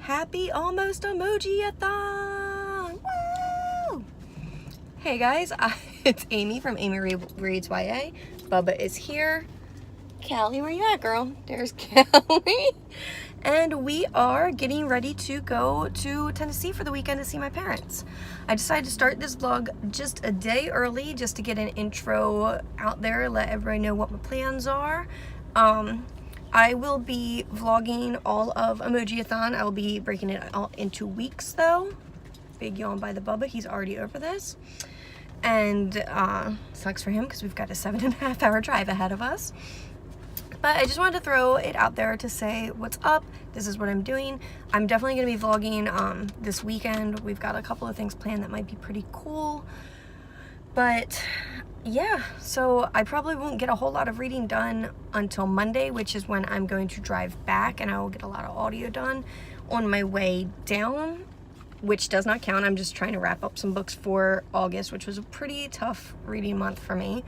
Happy almost Emojiathon! Woo! Hey guys, it's Amy from Amy Reads YA. Bubba is here. Callie, where you at, girl? There's Callie. And we are getting ready to go to Tennessee for the weekend to see my parents. I decided to start this vlog just a day early just to get an intro out there, let everybody know what my plans are. I will be vlogging all of Emojiathon. I will be breaking it all into weeks though. Big yawn by the Bubba, he's already over this. And sucks for him because we've got a 7.5 hour drive ahead of us. But I just wanted to throw it out there to say what's up. This is what I'm doing. I'm definitely going to be vlogging this weekend. We've got a couple of things planned that might be pretty cool. But yeah, so I probably won't get a whole lot of reading done until Monday, which is when I'm going to drive back, and I will get a lot of audio done on my way down, which does not count. I'm just trying to wrap up some books for August, which was a pretty tough reading month for me.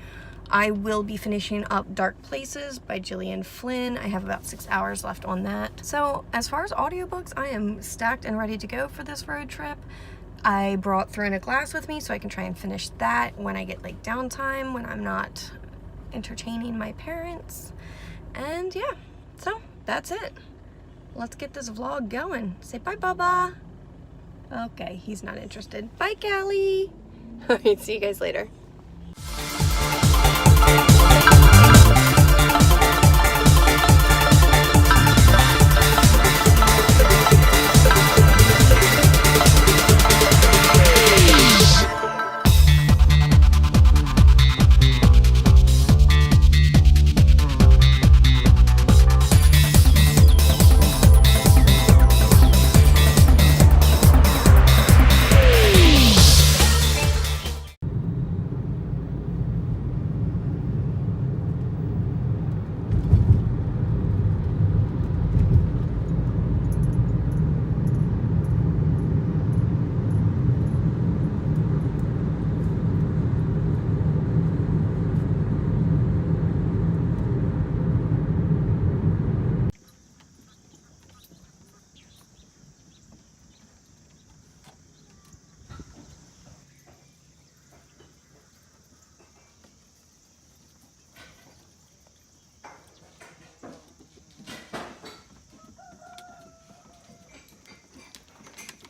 I will be finishing up Dark Places by Gillian Flynn. I have about 6 hours left on that. So as far as audiobooks, I am stacked and ready to go for this road trip. I brought Thrown a Glass with me so I can try and finish that when I get like downtime, when I'm not entertaining my parents. And yeah, so that's it. Let's get this vlog going. Say bye, Bubba. Okay, he's not interested. Bye, Callie. All right, see you guys later.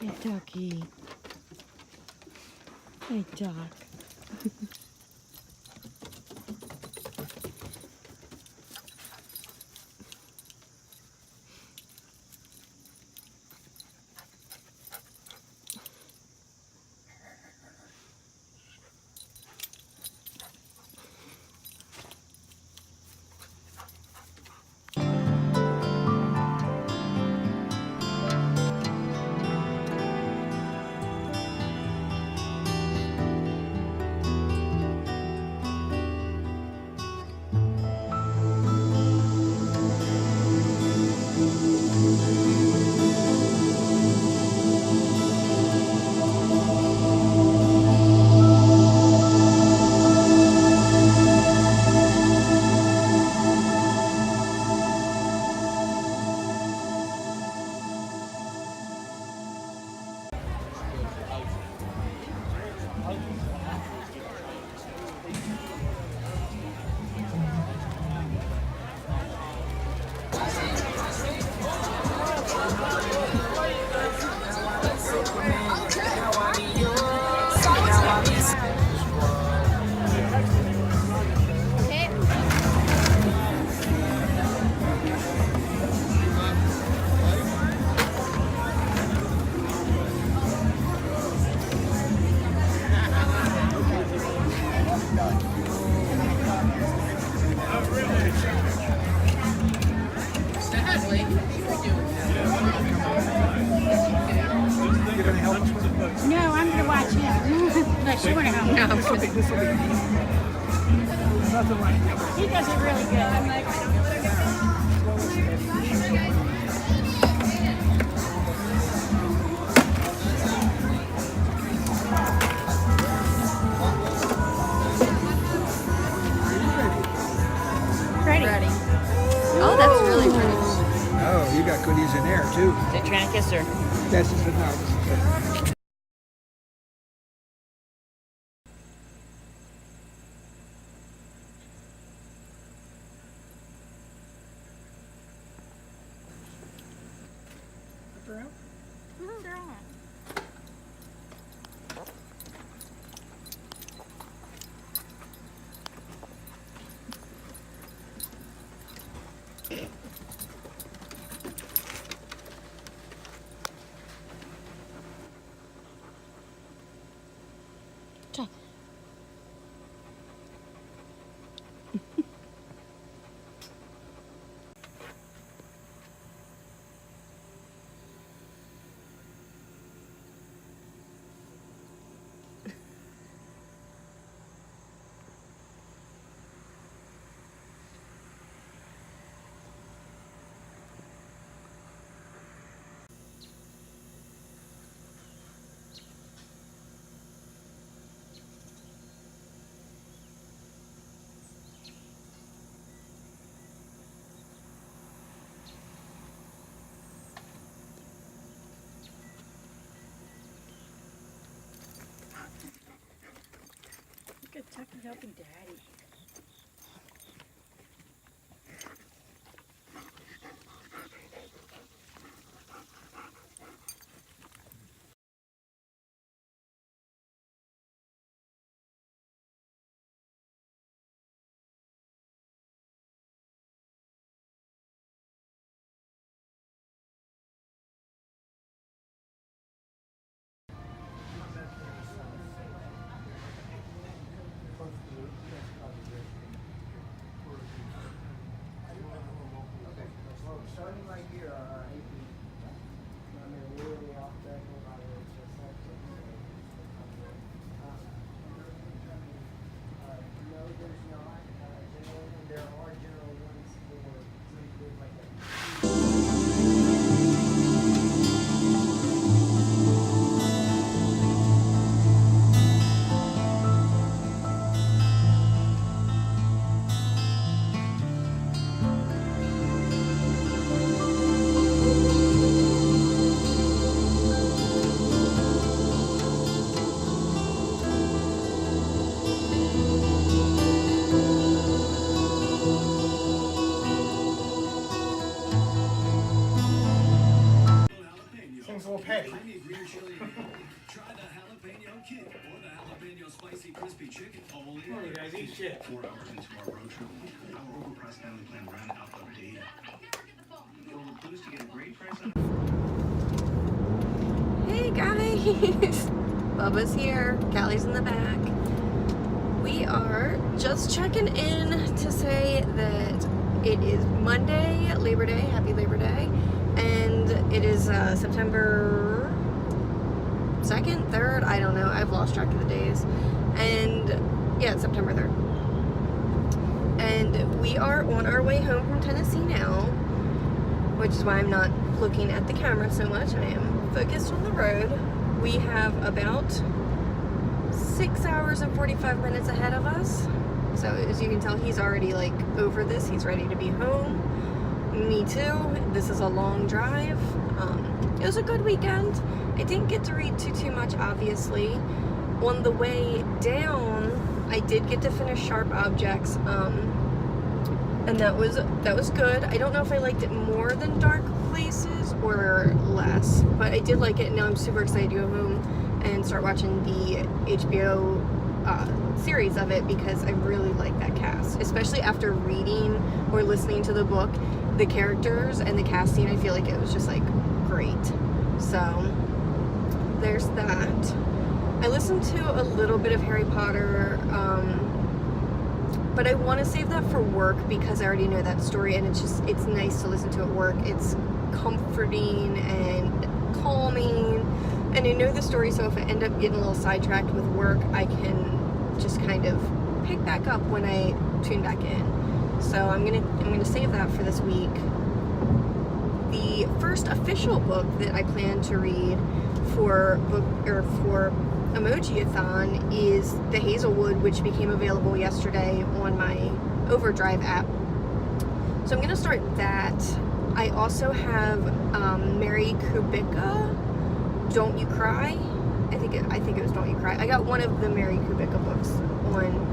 Hey, ducky. Hey, duck. No, I'm gonna watch him. No, she wanna help. No, this will be easy. Nothing like that. He does it really good. I'm like, ready. Oh, that's really pretty. Oh, you got goodies in there too. They're trying to kiss her. That's just enough. They're on. Look at Tucky helping Daddy. Starting right here, I'm really off that no, there's not. There are general ones for like that. Seems a little petty. Try the jalapeno kick or the jalapeno spicy crispy chicken. Only You guys eat shit. 4 hours into our road trip, our overpriced family plan ran out of data. So we're pleased to get a great price on. Hey guys! Bubba's here, Callie's in the back. We are just checking in to say that it is Monday, Labor Day, happy Labor Day, and it is September 2nd, 3rd, I don't know, I've lost track of the days, and yeah, it's September 3rd. And we are on our way home from Tennessee now, which is why I'm not looking at the camera so much. I am focused on the road. We have about 6 hours and 45 minutes ahead of us. So as you can tell, he's already like over this. He's ready to be home. Me too. This is a long drive. It was a good weekend. I didn't get to read too much, obviously. On the way down, I did get to finish Sharp Objects. And that was good. I don't know if I liked it more than Dark Places or less, but I did like it, and now I'm super excited to go home and start watching the HBO series of it, because I really like that cast, especially after reading or listening to the book. The characters and the casting, I feel like it was just like great. So there's that. I listened to a little bit of Harry Potter, but I want to save that for work because I already know that story, and it's nice to listen to at work. It's comforting and calming, and I know the story, so if I end up getting a little sidetracked with work, I can just kind of pick back up when I tune back in. So I'm gonna save that for this week. The first official book that I plan to read for Emojiathon is The Hazelwood, which became available yesterday on my Overdrive app. So I'm gonna start that. I also have Mary Kubica, Don't You Cry. I think it was Don't You Cry. I got one of the Mary Kubica books on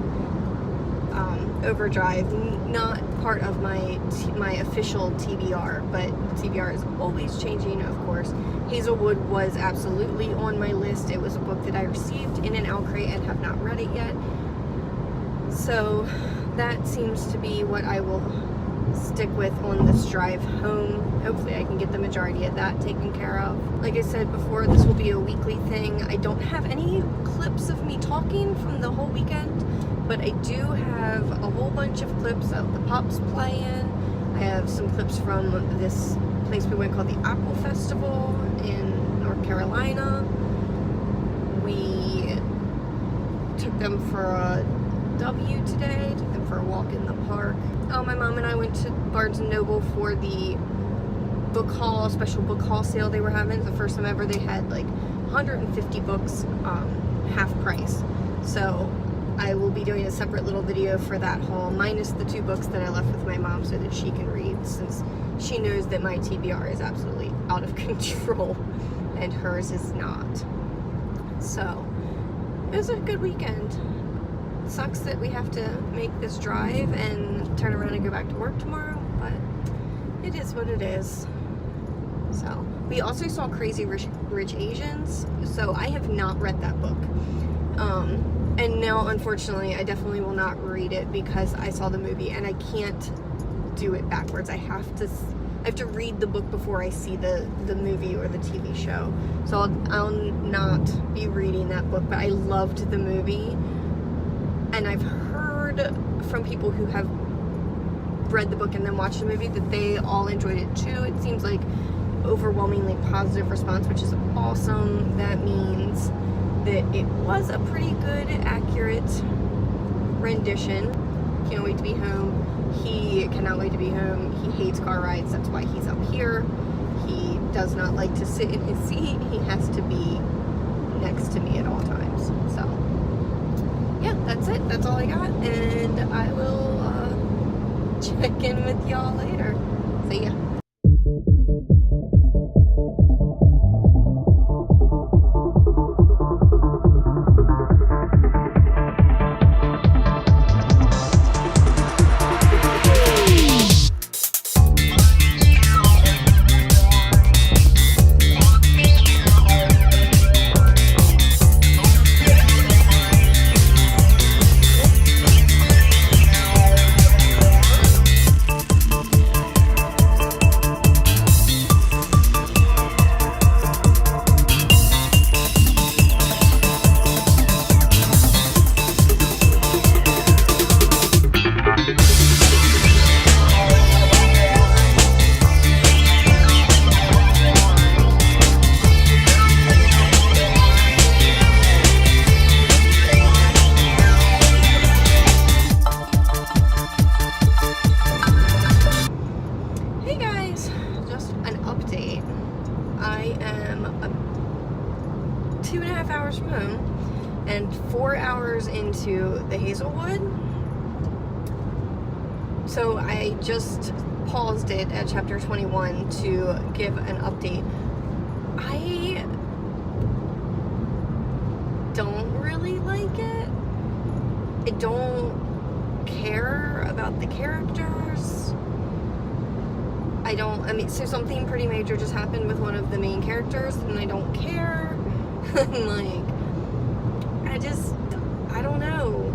Overdrive, not part of my official TBR, but TBR is always changing, of course. Hazelwood was absolutely on my list. It was a book that I received in an owl crate and have not read it yet. So that seems to be what I will stick with on this drive home. Hopefully I can get the majority of that taken care of. Like I said before, this will be a weekly thing. I don't have any clips of me talking from the whole weekend, but I do have a whole bunch of clips of the Pops playing. I have some clips from this place we went called the Apple Festival in North Carolina. We took them for a W today, took them for a walk in the park. Oh, my mom and I went to Barnes & Noble for the book haul, special book haul sale they were having. It's the first time ever. They had like 150 books half price. So I will be doing a separate little video for that haul, minus the 2 books that I left with my mom so that she can read, since she knows that my TBR is absolutely out of control and hers is not. So it was a good weekend. Sucks that we have to make this drive and turn around and go back to work tomorrow, but it is what it is. So we also saw Crazy Rich Asians, so I have not read that book, and now unfortunately I definitely will not read it because I saw the movie and I can't do it backwards. I have to read the book before I see the movie or the TV show, so I'll not be reading that book. But I loved the movie, and I've heard from people who have read the book and then watched the movie that they all enjoyed it too. It seems like overwhelmingly positive response, which is awesome. That means that it was a pretty good, accurate rendition. Can't wait to be home. He cannot wait to be home. He hates car rides. That's why he's up here. He does not like to sit in his seat. He has to be next to me at all times. So yeah, that's it. That's all I got, and I will check in with y'all later. See ya. I am 2.5 hours from home and 4 hours into the Hazelwood. So I just paused it at chapter 21 to give an update. I don't really like it. I don't care about the characters. I mean, so something pretty major just happened with one of the main characters, and I don't care. Like, I don't know.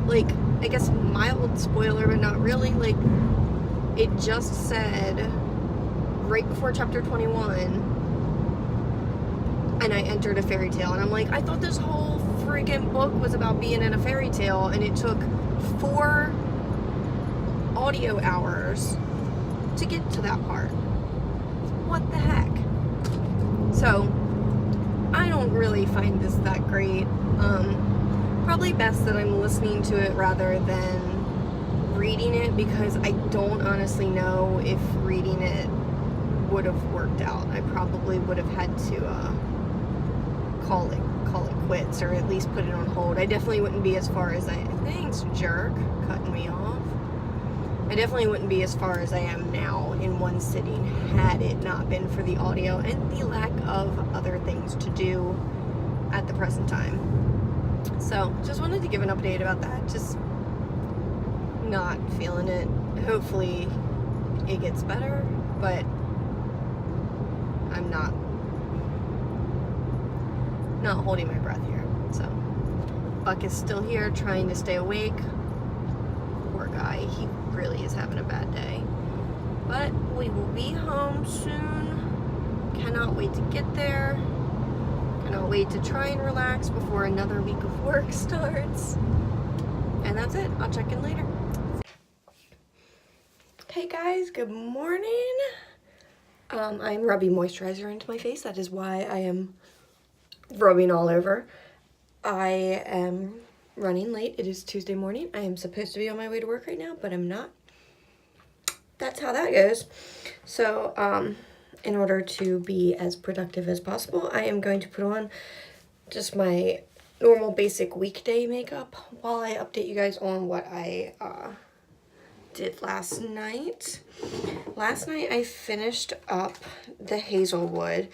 Like, I guess mild spoiler, but not really. Like, it just said right before chapter 21, and I entered a fairy tale, and I'm like, I thought this whole friggin' book was about being in a fairy tale, and it took 4 audio hours to get to that part. What the heck? So I don't really find this that great. Probably best that I'm listening to it rather than reading it, because I don't honestly know if reading it would have worked out. I probably would have had to call it quits, or at least put it on hold. I definitely wouldn't be as far as thanks, jerk, cutting me off. I definitely wouldn't be as far as I am now in one sitting had it not been for the audio and the lack of other things to do at the present time. So just wanted to give an update about that. Just not feeling it. Hopefully it gets better, but I'm not holding my breath here. So Buck is still here trying to stay awake. Poor guy, he really is having a bad day. But we will be home soon. Cannot wait to get there. Cannot wait to try and relax before another week of work starts. And that's it. I'll check in later. Hey guys, good morning. I'm rubbing moisturizer into my face. That is why I am rubbing all over. I am running late. It is Tuesday morning. I am supposed to be on my way to work right now, but I'm not. That's how that goes. So, in order to be as productive as possible, I am going to put on just my normal basic weekday makeup while I update you guys on what I did last night. Last night I finished up the Hazelwood.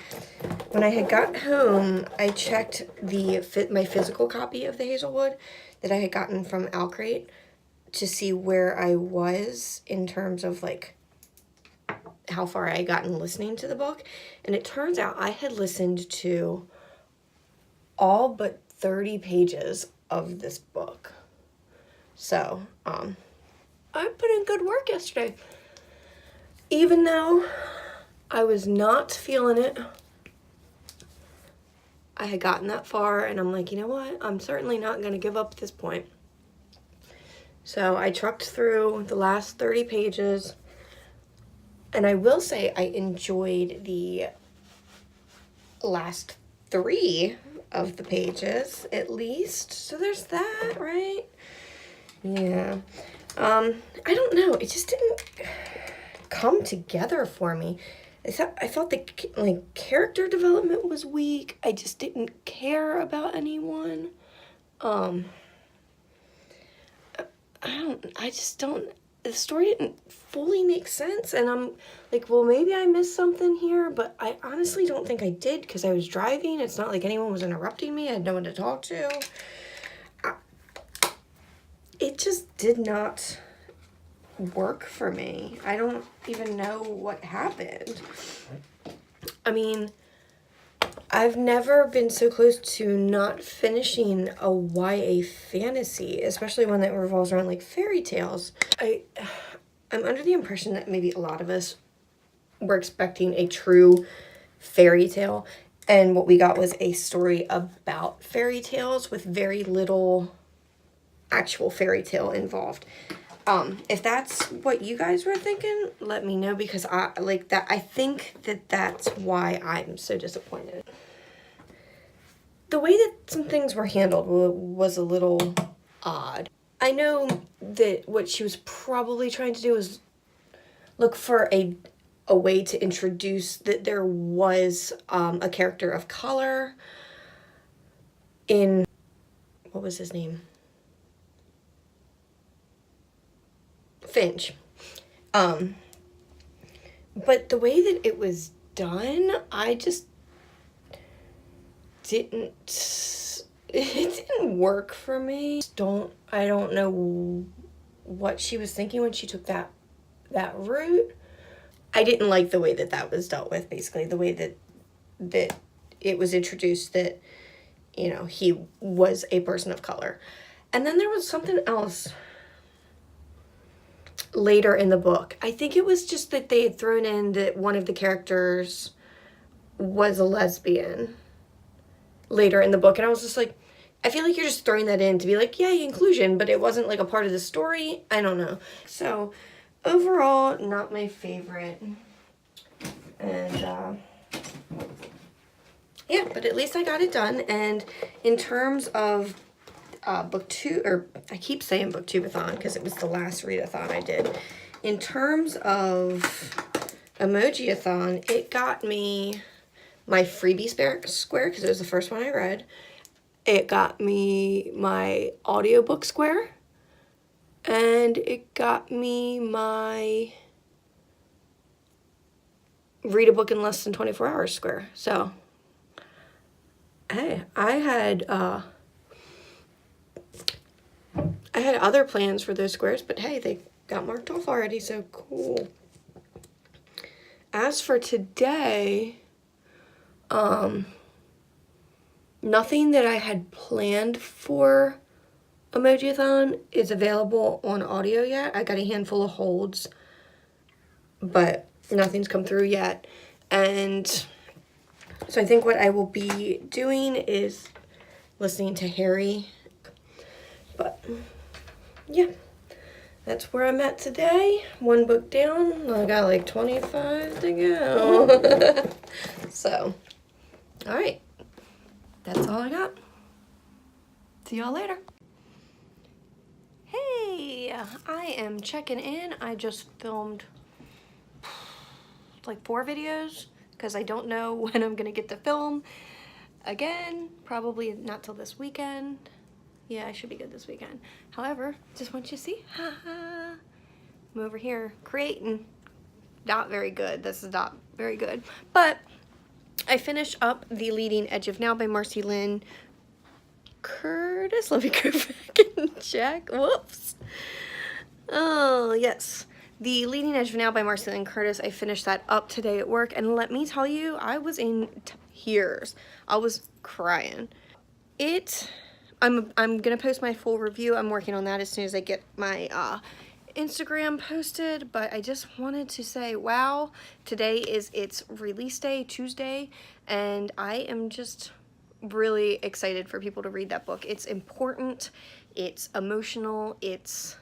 When I had got home, I checked my physical copy of the Hazelwood that I had gotten from Alcrate to see where I was in terms of like how far I had gotten listening to the book. And it turns out I had listened to all but 30 pages of this book. So, I put in good work yesterday. Even though I was not feeling it, I had gotten that far and I'm like, you know what? I'm certainly not going to give up at this point. So I trucked through the last 30 pages. And I will say I enjoyed the last 3 of the pages, at least. So there's that, right? Yeah. I don't know. It just didn't come together for me. I thought the like character development was weak. I just didn't care about anyone. The story didn't fully make sense, and I'm like, well, maybe I missed something here, but I honestly don't think I did because I was driving. It's not like anyone was interrupting me. I had no one to talk to. It just did not work for me. I don't even know what happened. I mean, I've never been so close to not finishing a YA fantasy, especially one that revolves around like fairy tales. I'm under the impression that maybe a lot of us were expecting a true fairy tale, and what we got was a story about fairy tales with very little actual fairy tale involved. If that's what you guys were thinking, let me know, because I think that that's why I'm so disappointed. The way that some things were handled was a little odd. I know that what she was probably trying to do is look for a way to introduce that there was a character of color in, what was his name? Finch. But the way that it was done, I just it didn't work for me. I don't know what she was thinking when she took that route. I didn't like the way that was dealt with, basically. The way that it was introduced that, you know, he was a person of color. And then there was something else later in the book. I think it was just that they had thrown in that one of the characters was a lesbian later in the book, and I was just like, I feel like you're just throwing that in to be like, yay, inclusion, but it wasn't like a part of the story. I don't know. So overall, not my favorite. And yeah, but at least I got it done. And in terms of book 2, or I keep saying book 2-athon because it was the last readathon I did. In terms of Emojiathon, it got me my freebie square because it was the first one I read. It got me my audiobook square, and it got me my read a book in less than 24 hours square. So, hey, I had other plans for those squares, but hey, they got marked off already, so cool. As for today, nothing that I had planned for Emojiathon is available on audio yet. I got a handful of holds, but nothing's come through yet. And so I think what I will be doing is listening to Harry. But yeah, that's where I'm at today. One book down. I got like 25 to go. So, all right. That's all I got. See y'all later. Hey, I am checking in. I just filmed like 4 videos because I don't know when I'm gonna get to film again. Probably not till this weekend. Yeah, I should be good this weekend. However, just want you to see, I'm over here creating. Not very good. This is not very good. But I finished up The Leading Edge of Now by Marcy Lynn Curtis. Let me go back and check. Whoops. Oh, yes. The Leading Edge of Now by Marcy Lynn Curtis. I finished that up today at work, and let me tell you, I was in tears. I was crying. I'm gonna post my full review. I'm working on that as soon as I get my Instagram posted, but I just wanted to say, wow, today is its release day, Tuesday, and I am just really excited for people to read that book. It's important, it's emotional, it's,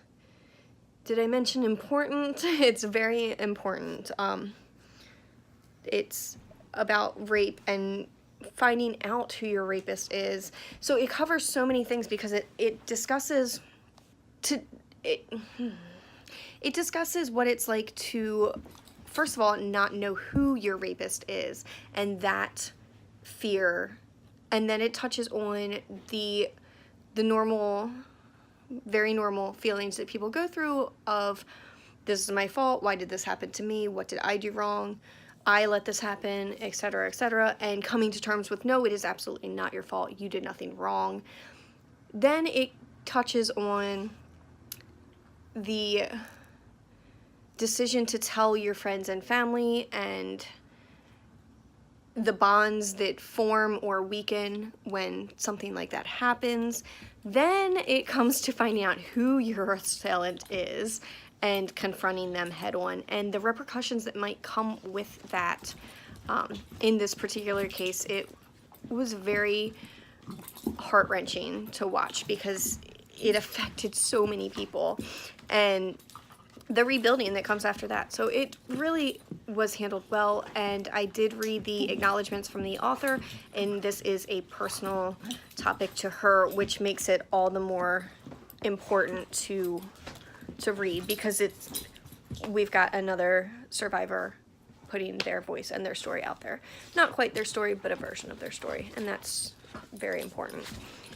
did I mention important? It's very important. It's about rape and finding out who your rapist is. So it covers so many things because it discusses it discusses what it's like to, first of all, not know who your rapist is, and that fear. And then it touches on the normal, very normal feelings that people go through of, this is my fault, why did this happen to me, what did I do wrong, I let this happen, etc., and coming to terms with, no, it is absolutely not your fault, you did nothing wrong. Then it touches on the decision to tell your friends and family and the bonds that form or weaken when something like that happens. Then it comes to finding out who your assailant is and confronting them head on, and the repercussions that might come with that. In this particular case, it was very heart-wrenching to watch because it affected so many people, and the rebuilding that comes after that. So it really was handled well, and I did read the acknowledgments from the author, and this is a personal topic to her, which makes it all the more important to read, because we've got another survivor putting their voice and their story out there. Not quite their story, but a version of their story, and that's very important.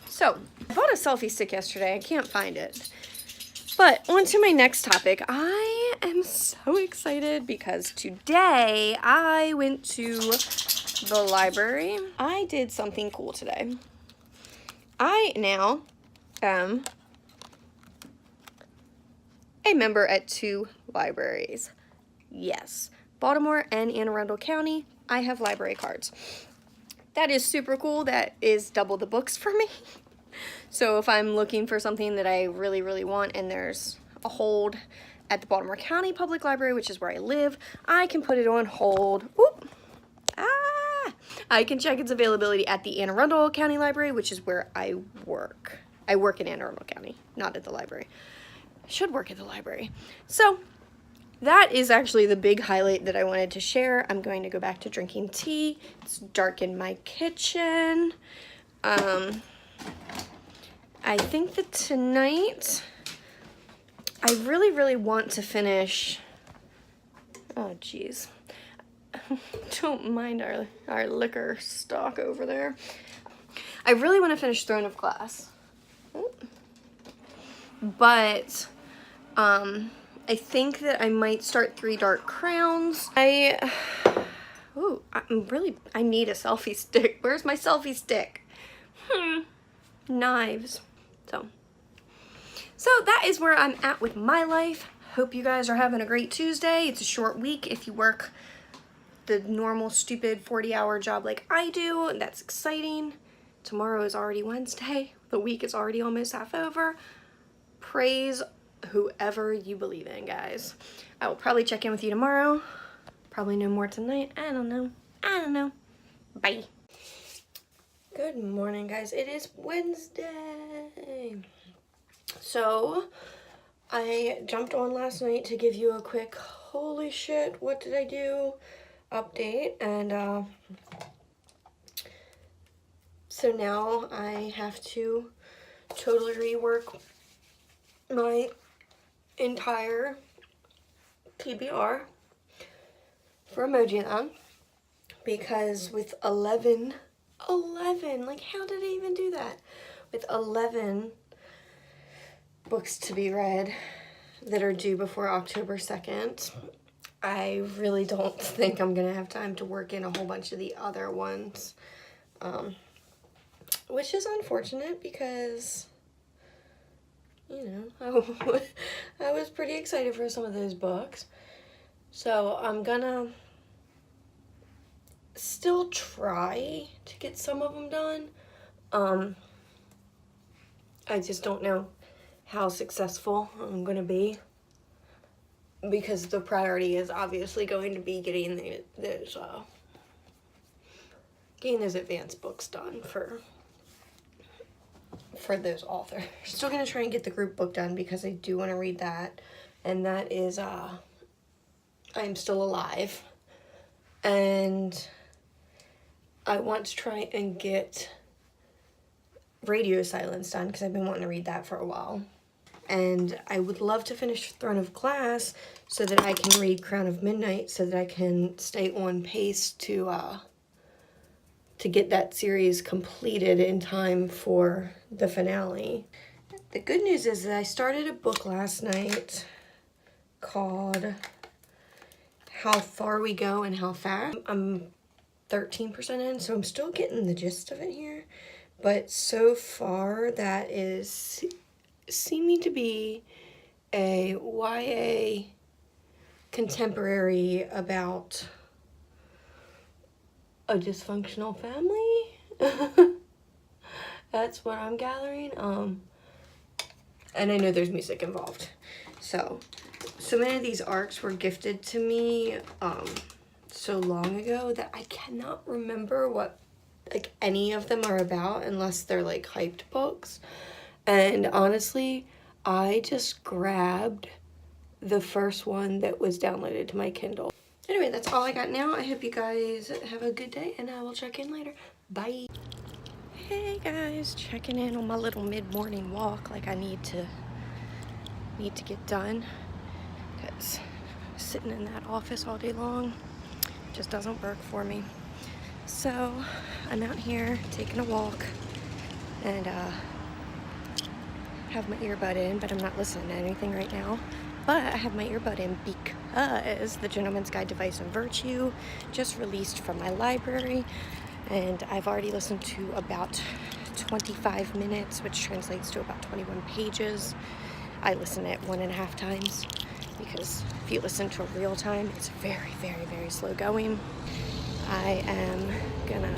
So, I bought a selfie stick yesterday. I can't find it. But on to my next topic. I am so excited because today I went to the library. I did something cool today. I now am a member at 2 libraries. Yes, Baltimore and Anne Arundel County, I have library cards. That is super cool. That is double the books for me. So if I'm looking for something that I really, really want and there's a hold at the Baltimore County Public Library, which is where I live, I can put it on hold. Oop. I can check its availability at the Anne Arundel County Library, which is where I work. I work in Anne Arundel County, not at the library. I should work at the library. So that is actually the big highlight that I wanted to share. I'm going to go back to drinking tea. It's dark in my kitchen. I think that tonight, I really, really want to finish, oh geez, don't mind our liquor stock over there. I really want to finish Throne of Glass, but I think that I might start 3 Dark Crowns. Ooh, I need a selfie stick. Where's my selfie stick? Knives. So that is where I'm at with my life. Hope you guys are having a great Tuesday. It's a short week if you work the normal stupid 40-hour job like I do. That's exciting. Tomorrow is already Wednesday. The week is already almost half over. Praise whoever you believe in, guys. I will probably check in with you tomorrow. Probably no more tonight. I don't know. Bye. Good morning, guys. It is Wednesday. So, I jumped on last night to give you a quick, holy shit, what did I do? Update. And, so now I have to totally rework my entire PBR for Emojiathon, because with 11, like how did I even do that? With 11 books to be read that are due before October 2nd, I really don't think I'm gonna have time to work in a whole bunch of the other ones, which is unfortunate because, you know, I was pretty excited for some of those books. So I'm gonna still try to get some of them done. I just don't know how successful I'm gonna be, because the priority is obviously going to be getting those advanced books done for those authors. Still gonna try and get the group book done because I do want to read that, and that is I'm Still Alive, and I want to try and get Radio Silence done because I've been wanting to read that for a while. And I would love to finish Throne of Glass so that I can read Crown of Midnight, so that I can stay on pace to get that series completed in time for the finale. The good news is that I started a book last night called How Far We Go and How Fast. I'm 13% in, so I'm still getting the gist of it here. But so far, that is seeming to be a YA contemporary about a dysfunctional family. That's what I'm gathering. And I know there's music involved. So many of these arcs were gifted to me so long ago that I cannot remember what like any of them are about unless they're like hyped books. And honestly, I just grabbed the first one that was downloaded to my Kindle. Anyway, that's all I got now. I hope you guys have a good day, and I will check in later. Bye. Hey guys, checking in on my little mid-morning walk like I need to get done, because sitting in that office all day long just doesn't work for me. So I'm out here taking a walk, and have my earbud in, but I'm not listening to anything right now. But I have my earbud in because The Gentleman's Guide to Vice and Virtue just released from my library, and I've already listened to about 25 minutes, which translates to about 21 pages. I listen at 1.5 times, because if you listen to real time, it's very, very, very slow going. I am gonna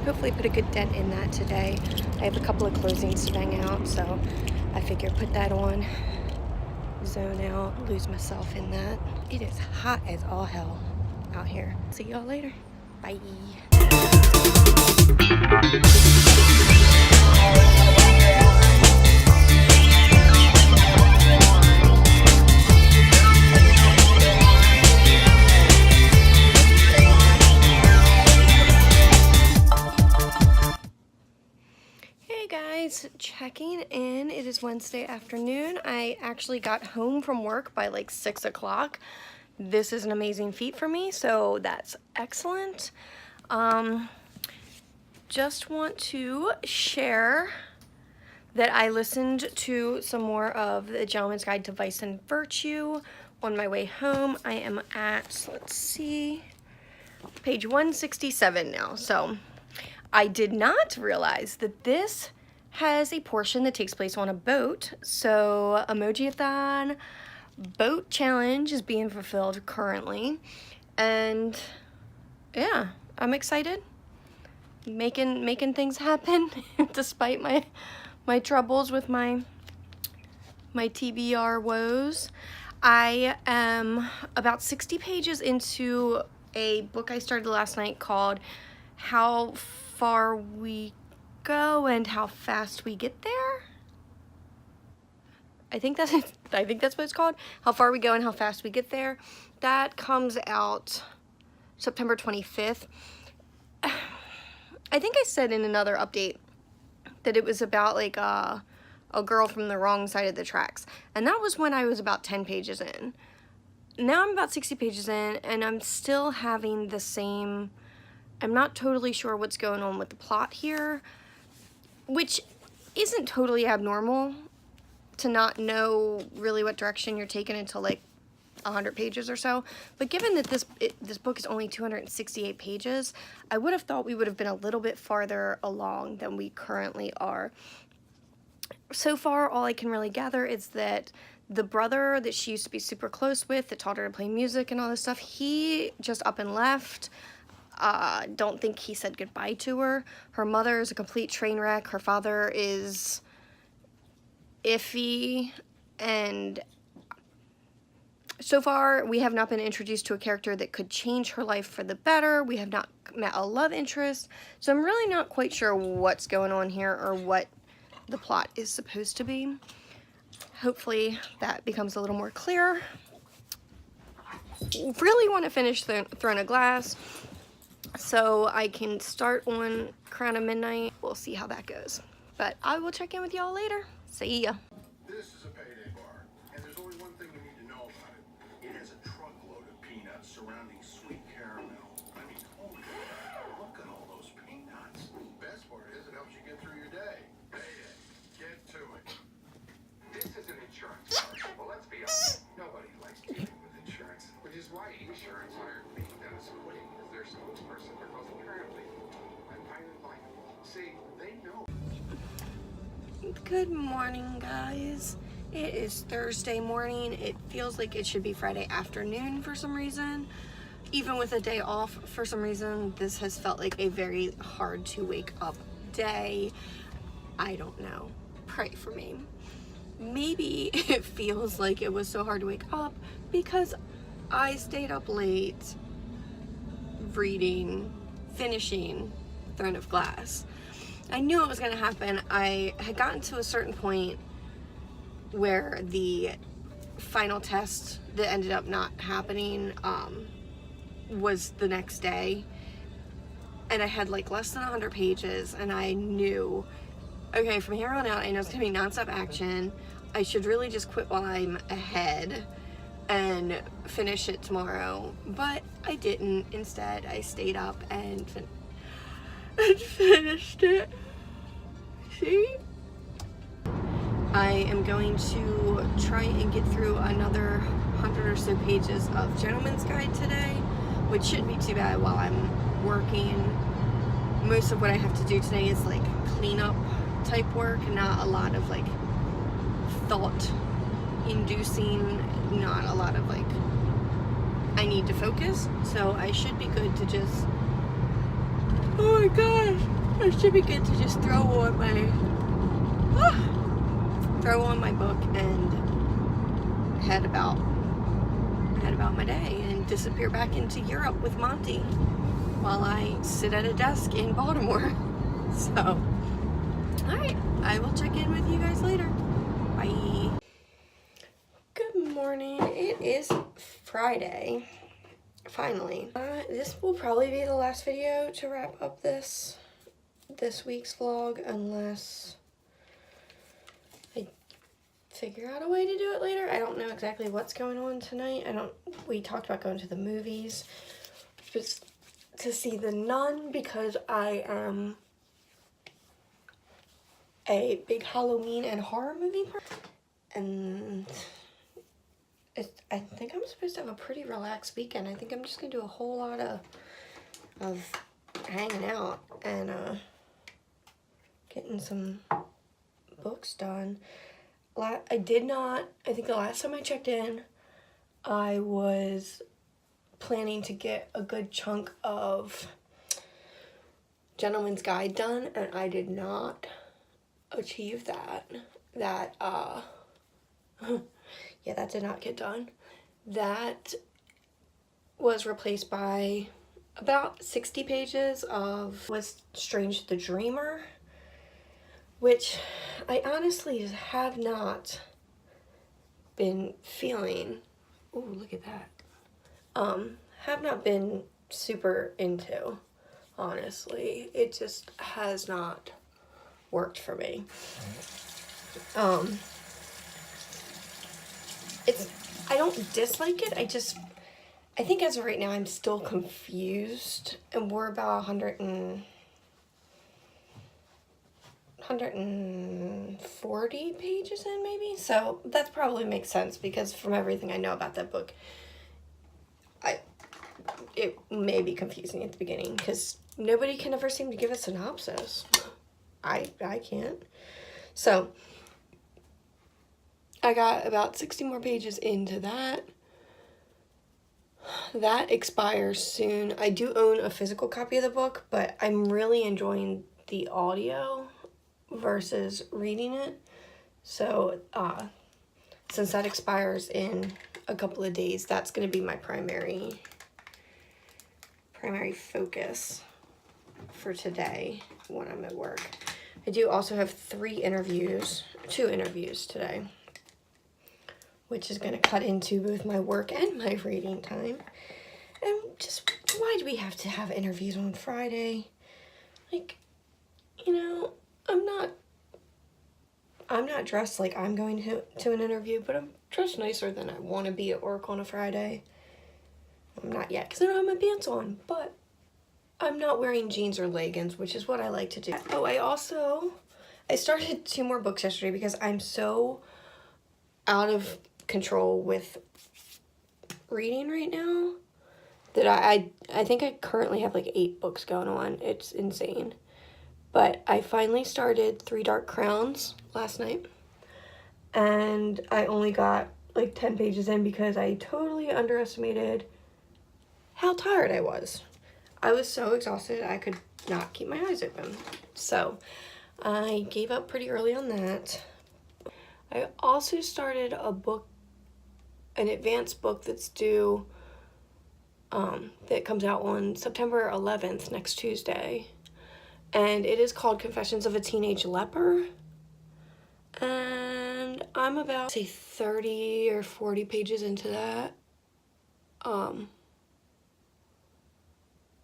hopefully put a good dent in that today. I have a couple of closings to bang out, so I figure put that on, zone out, lose myself in that. It is hot as all hell out here. See y'all later. Bye. Checking in. It is Wednesday afternoon. I actually got home from work by like 6 o'clock. This is an amazing feat for me, so that's excellent. Just want to share that I listened to some more of The Gentleman's Guide to Vice and Virtue on my way home. I am at, let's see, page 167 now. So I did not realize that this has a portion that takes place on a boat. So Emojiathon boat challenge is being fulfilled currently. And yeah, I'm excited. Making things happen despite my troubles with my TBR woes. I am about 60 pages into a book I started last night called How Far We Go and How Fast We Get There. I think that's what it's called. How Far We Go and How Fast We Get There. That comes out September 25th. I think I said in another update that it was about like a girl from the wrong side of the tracks. And that was when I was about 10 pages in. Now I'm about 60 pages in and I'm still having the same, I'm not totally sure what's going on with the plot here, which isn't totally abnormal to not know really what direction you're taking until like 100 pages or so. But given that this book is only 268 pages, I would have thought we would have been a little bit farther along than we currently are. So far, all I can really gather is that the brother that she used to be super close with, that taught her to play music and all this stuff, he just up and left. Don't think he said goodbye to her. Her mother is a complete train wreck. Her father is iffy, and so far we have not been introduced to a character that could change her life for the better. We have not met a love interest, so I'm really not quite sure what's going on here or what the plot is supposed to be. Hopefully that becomes a little more clear. Really want to finish Throne of Glass so I can start on Crown of Midnight. We'll see how that goes, but I will check in with y'all later. See ya. This is a payday bar, and there's only one thing you need to know about it. It has a truckload of peanuts surrounding sweet caramel. I mean, holy crap, look at all those peanuts. Best part is it helps you get through your day. Payday. Get to it. This is an insurance card. Well, let's be honest. Nobody likes dealing with insurance, which is why insurance hired me, Dennis Quinn, as their spokesperson for both currently and Pilot Life. See, they know. Good morning, guys. It is Thursday morning. It feels like it should be Friday afternoon for some reason. Even with a day off, for some reason, this has felt like a very hard to wake up day. I don't know. Pray for me. Maybe it feels like it was so hard to wake up because I stayed up late finishing Throne of Glass. I knew it was going to happen. I had gotten to a certain point where the final test that ended up not happening was the next day, and I had like less than 100 pages, and I knew, okay, from here on out I know it's going to be nonstop action. I should really just quit while I'm ahead and finish it tomorrow, but I didn't. Instead, I stayed up and finished it. See? I am going to try and get through another 100 or so pages of Gentleman's Guide today, which shouldn't be too bad while I'm working. Most of what I have to do today is like cleanup type work, not a lot of like thought inducing, not a lot of like I need to focus, so I should be good to just, oh my gosh, I should be good to just throw on my book and head about my day and disappear back into Europe with Monty while I sit at a desk in Baltimore. So, alright, I will check in with you guys later. Bye. Good morning. It is Friday. Finally. This will probably be the last video to wrap up this week's vlog, unless I figure out a way to do it later. I don't know exactly what's going on tonight. We talked about going to the movies just to see The Nun, because I am a big Halloween and horror movie party. And I think I'm supposed to have a pretty relaxed weekend. I think I'm just gonna do a whole lot of hanging out and getting some books done. I think the last time I checked in, I was planning to get a good chunk of Gentleman's Guide done, and I did not achieve that. Yeah, that did not get done. That was replaced by about 60 pages of Was Strange the Dreamer, which I honestly have not been feeling. Ooh, look at that. Have not been super into, honestly. It just has not worked for me. I don't dislike it, I think as of right now I'm still confused, and we're about 140 pages in maybe, so that probably makes sense because from everything I know about that book, it may be confusing at the beginning because nobody can ever seem to give a synopsis. I can't. So I got about 60 more pages into that. That expires soon. I do own a physical copy of the book, but I'm really enjoying the audio versus reading it. So since that expires in a couple of days, that's going to be my primary focus for today when I'm at work. I do also have 2 interviews today, which is going to cut into both my work and my reading time. And just, why do we have to have interviews on Friday? Like, you know, I'm not dressed like I'm going to an interview, but I'm dressed nicer than I want to be at work on a Friday. I'm not yet, because I don't have my pants on, but I'm not wearing jeans or leggings, which is what I like to do. Oh, I started 2 more books yesterday because I'm so out of control with reading right now that I think I currently have like 8 books going on. It's insane. But I finally started 3 Dark Crowns last night, and I only got like 10 pages in because I totally underestimated how tired I was. I was so exhausted I could not keep my eyes open. So I gave up pretty early on that. I also started an advanced book that's due, that comes out on September 11th, next Tuesday. And it is called Confessions of a Teenage Leper. And I'm about, say, 30 or 40 pages into that.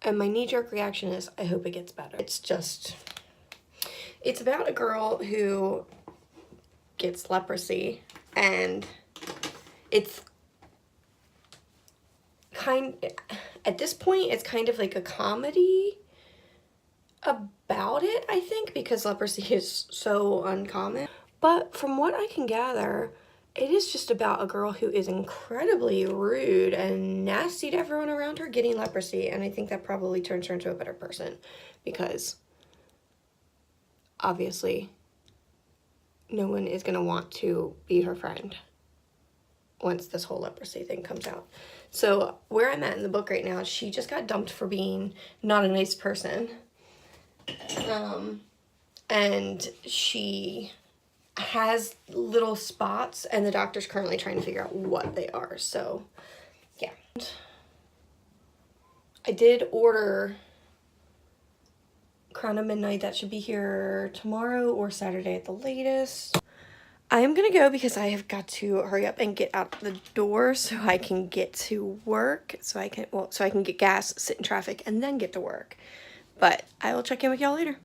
And my knee-jerk reaction is, I hope it gets better. It's about a girl who gets leprosy, and it's at this point, it's kind of like a comedy about it, I think, because leprosy is so uncommon. But from what I can gather, it is just about a girl who is incredibly rude and nasty to everyone around her getting leprosy, and I think that probably turns her into a better person because obviously no one is going to want to be her friend once this whole leprosy thing comes out. So where I'm at in the book right now, she just got dumped for being not a nice person. And she has little spots, and the doctor's currently trying to figure out what they are. So, yeah. I did order Crown of Midnight. That should be here tomorrow or Saturday at the latest. I am gonna go because I have got to hurry up and get out the door so I can get to work, so I can get gas, sit in traffic, and then get to work. But I will check in with y'all later.